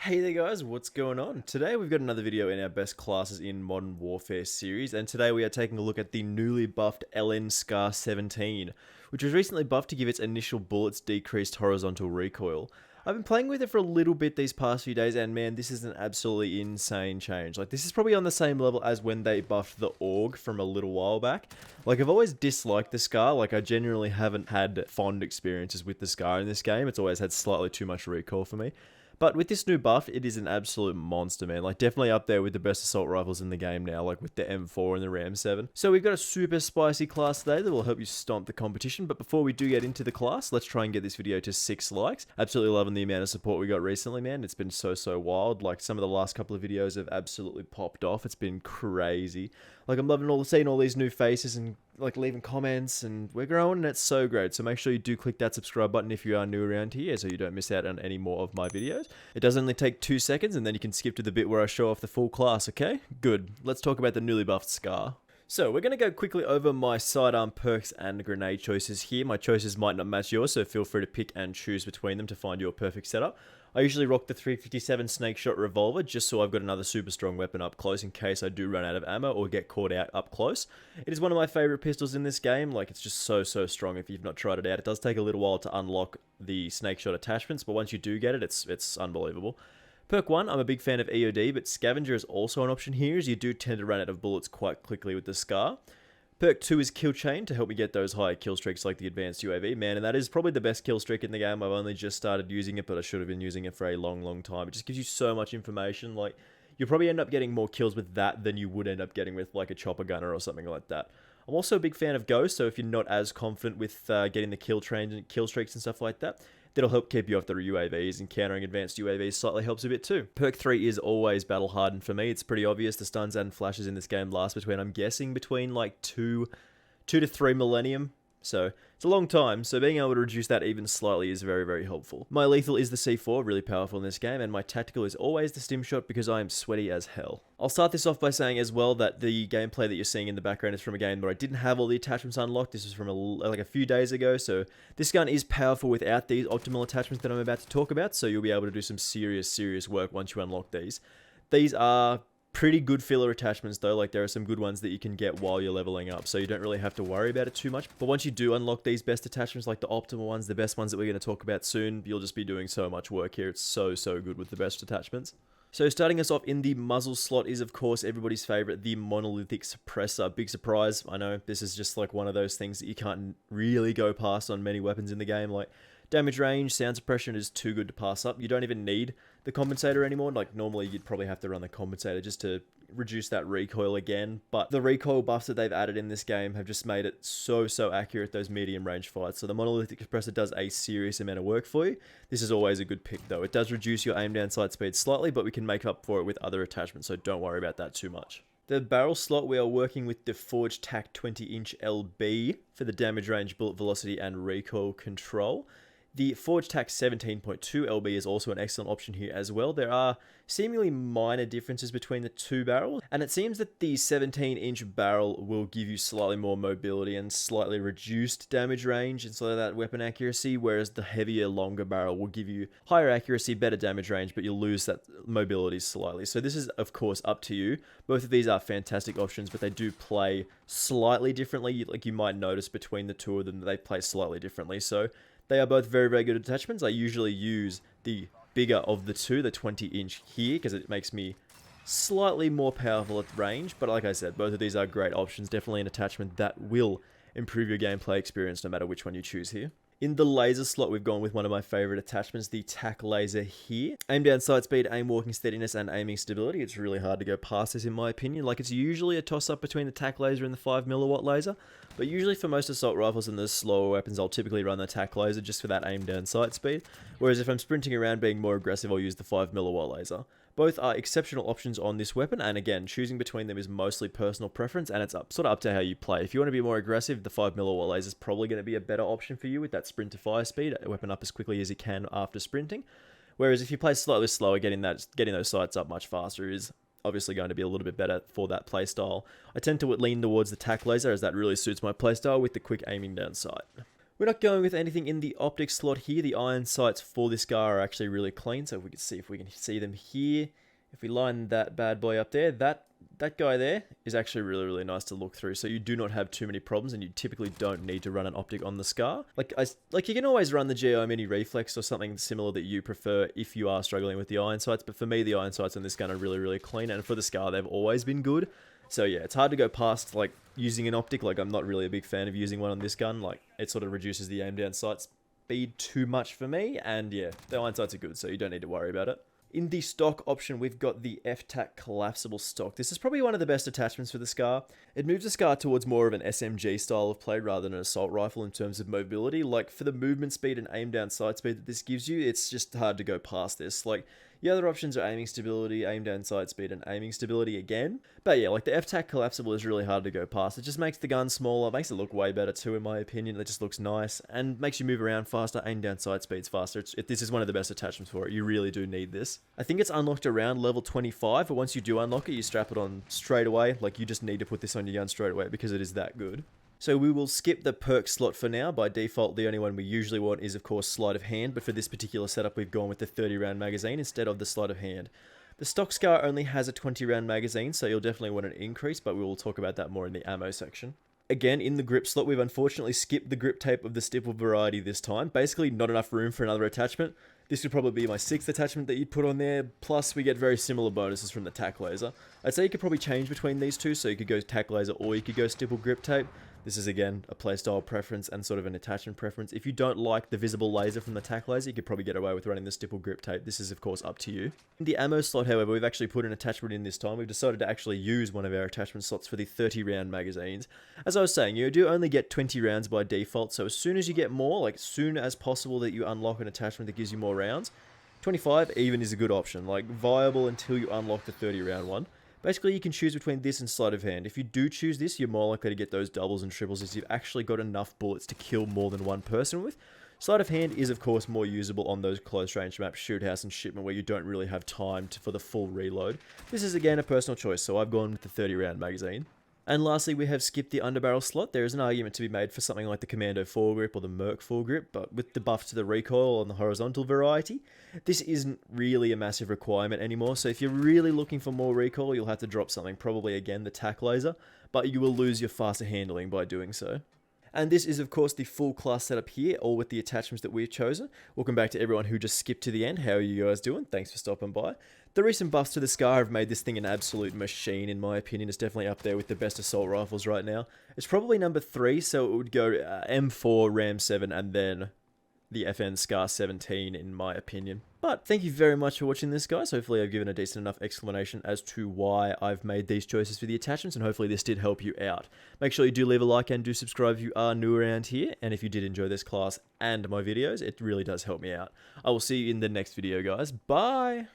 Hey there guys, what's going on? Today we've got another video in our best classes in Modern Warfare series, and today we are taking a look at the newly buffed LN Scar 17, which was recently buffed to give its initial bullets decreased horizontal recoil. I've been playing with it for a little bit these past few days, and man, this is an absolutely insane change. Like, this is probably on the same level as when they buffed the AUG from a little while back. Like, I've always disliked the Scar. Like, I genuinely haven't had fond experiences with the Scar in this game. It's always had slightly too much recoil for me. But with this new buff, it is an absolute monster, man. Like, definitely up there with the best assault rifles in the game now, like with the M4 and the Ram 7. So we've got a super spicy class today that will help you stomp the competition. But before we do get into the class, let's try and get this video to 6 likes. Absolutely loving the amount of support we got recently, man. It's been so wild. Like, some of the last couple of videos have absolutely popped off. It's been crazy. Like, I'm loving seeing all these new faces and like leaving comments, and we're growing, and it's so great. So make sure you do click that subscribe button if you are new around here, so you don't miss out on any more of my videos. It does only take 2 seconds, and then you can skip to the bit where I show off the full class. Okay, good. Let's talk about the newly buffed Scar. So we're going to go quickly over my sidearm perks and grenade choices here. My choices might not match yours, so feel free to pick and choose between them to find your perfect setup. I usually rock the 357 Snake Shot Revolver just so I've got another super strong weapon up close in case I do run out of ammo or get caught out up close. It is one of my favorite pistols in this game. Like, it's just so strong if you've not tried it out. It does take a little while to unlock the Snake Shot attachments, but once you do get it, it's unbelievable. Perk 1, I'm a big fan of EOD, but Scavenger is also an option here, as you do tend to run out of bullets quite quickly with the Scar. Perk 2 is Kill Chain to help me get those higher kill streaks like the Advanced UAV, man, and that is probably the best kill streak in the game. I've only just started using it, but I should have been using it for a long time. It just gives you so much information. Like, you'll probably end up getting more kills with that than you would end up getting with like a chopper gunner or something like that. I'm also a big fan of Ghost, so if you're not as confident with getting the kill trains and kill streaks and stuff like that, that'll help keep you off the UAVs, and countering advanced UAVs slightly helps a bit too. Perk 3 is always battle hardened for me. It's pretty obvious. The stuns and flashes in this game last between, I'm guessing, between like 2 to 3 millennium. So it's a long time, so being able to reduce that even slightly is very helpful. My lethal is the C4, really powerful in this game, and my tactical is always the stim shot because I am sweaty as hell. I'll start this off by saying as well that the gameplay that you're seeing in the background is from a game where I didn't have all the attachments unlocked. This was from like a few days ago, so this gun is powerful without these optimal attachments that I'm about to talk about, so you'll be able to do some serious work once you unlock these. These are pretty good filler attachments though. Like, there are some good ones that you can get while you're leveling up, so you don't really have to worry about it too much. But once you do unlock these best attachments, like the optimal ones, the best ones that we're going to talk about soon, you'll just be doing so much work here. It's so good with the best attachments. So starting us off in the muzzle slot is, of course, everybody's favorite, the monolithic suppressor. Big surprise, I know. This is just like one of those things that you can't really go past on many weapons in the game. Like, damage range, sound suppression is too good to pass up. You don't even need the compensator anymore. Like, normally you'd probably have to run the compensator just to reduce that recoil again, but the recoil buffs that they've added in this game have just made it so accurate, those medium range fights. So the monolithic suppressor does a serious amount of work for you. This is always a good pick though. It does reduce your aim down sight speed slightly, but we can make up for it with other attachments, so don't worry about that too much. The barrel slot, we are working with the Forged Tac 20-inch LB for the damage range, bullet velocity, and recoil control. The Forged Tac 17.2 LB is also an excellent option here as well. There are seemingly minor differences between the two barrels, and it seems that the 17-inch barrel will give you slightly more mobility and slightly reduced damage range instead of that weapon accuracy, whereas the heavier, longer barrel will give you higher accuracy, better damage range, but you'll lose that mobility slightly. So this is, of course, up to you. Both of these are fantastic options, but they do play slightly differently. Like, you might notice between the two of them, they play slightly differently. So they are both very good attachments. I usually use the bigger of the two, the 20-inch here, because it makes me slightly more powerful at range. But like I said, both of these are great options. Definitely an attachment that will improve your gameplay experience no matter which one you choose here. In the laser slot, we've gone with one of my favorite attachments, the TAC laser here. Aim down sight speed, aim walking steadiness, and aiming stability. It's really hard to go past this in my opinion. Like, it's usually a toss-up between the TAC laser and the 5mm laser, but usually for most assault rifles and the slower weapons, I'll typically run the TAC laser just for that aim down sight speed. Whereas if I'm sprinting around being more aggressive, I'll use the 5mm laser. Both are exceptional options on this weapon, and again, choosing between them is mostly personal preference, and it's sort of up to how you play. If you want to be more aggressive, the 5mm laser is probably going to be a better option for you with that sprint to fire speed, a weapon up as quickly as you can after sprinting. Whereas if you play slightly slower, getting those sights up much faster is obviously going to be a little bit better for that playstyle. I tend to lean towards the TAC laser as that really suits my playstyle with the quick aiming down sight. We're not going with anything in the optic slot here. The iron sights for this Scar are actually really clean, so if we can see if we can see them here. If we line that bad boy up there, that guy there is actually really, really nice to look through. So you do not have too many problems, and you typically don't need to run an optic on the Scar. Like you can always run the GI Mini Reflex or something similar that you prefer if you are struggling with the iron sights. But for me, the iron sights on this gun are really, really clean, and for the Scar, they've always been good. So yeah, it's hard to go past like using an optic. Like I'm not really a big fan of using one on this gun. Like it sort of reduces the aim down sight speed too much for me. And yeah, the iron sights are good, so you don't need to worry about it. In the stock option, we've got the FTAC collapsible stock. This is probably one of the best attachments for the Scar. It moves the Scar towards more of an SMG style of play rather than an assault rifle in terms of mobility. Like for the movement speed and aim down sight speed that this gives you, it's just hard to go past this. Like the other options are aiming stability, aim down sight speed, and aiming stability again. But yeah, like the FTAC collapsible is really hard to go past. It just makes the gun smaller, makes it look way better too in my opinion. It just looks nice and makes you move around faster, aim down sight speeds faster. This is one of the best attachments for it. You really do need this. I think it's unlocked around level 25, but once you do unlock it, you strap it on straight away. Like you just need to put this on your gun straight away because it is that good. So we will skip the perk slot for now. By default, the only one we usually want is, of course, sleight of hand. But for this particular setup, we've gone with the 30 round magazine instead of the sleight of hand. The stock Scar only has a 20 round magazine, so you'll definitely want an increase, but we will talk about that more in the ammo section. Again, in the grip slot, we've unfortunately skipped the grip tape of the stipple variety this time. Basically, not enough room for another attachment. This would probably be my 6th attachment that you'd put on there, plus we get very similar bonuses from the tack laser. I'd say you could probably change between these two, so you could go tack laser or you could go stipple grip tape. This is again a playstyle preference and sort of an attachment preference. If you don't like the visible laser from the tack laser, you could probably get away with running the stipple grip tape. This is of course up to you. In the ammo slot, however, we've actually put an attachment in this time. We've decided to actually use one of our attachment slots for the 30 round magazines. As I was saying, you do only get 20 rounds by default, so as soon as you get more, like as soon as possible that you unlock an attachment that gives you more rounds, 25 even is a good option, like viable until you unlock the 30 round one. Basically, you can choose between this and sleight of hand. If you do choose this, you're more likely to get those doubles and triples as you've actually got enough bullets to kill more than one person with. Sleight of hand is, of course, more usable on those close range maps, shoot house and shipment, where you don't really have time for the full reload. This is, again, a personal choice, so I've gone with the 30 round magazine. And lastly, we have skipped the underbarrel slot. There is an argument to be made for something like the Commando foregrip or the Merc foregrip, but with the buff to the recoil on the horizontal variety, this isn't really a massive requirement anymore. So if you're really looking for more recoil, you'll have to drop something, probably again the tack laser, but you will lose your faster handling by doing so. And this is, of course, the full class setup here, all with the attachments that we've chosen. Welcome back to everyone who just skipped to the end. How are you guys doing? Thanks for stopping by. The recent buffs to the Scar have made this thing an absolute machine, in my opinion. It's definitely up there with the best assault rifles right now. It's probably number 3, so it would go M4, Ram 7, and then the FN Scar 17, in my opinion. But thank you very much for watching this, guys. Hopefully I've given a decent enough explanation as to why I've made these choices for the attachments, and hopefully this did help you out. Make sure you do leave a like and do subscribe if you are new around here, and if you did enjoy this class and my videos, it really does help me out. I will see you in the next video, guys. Bye!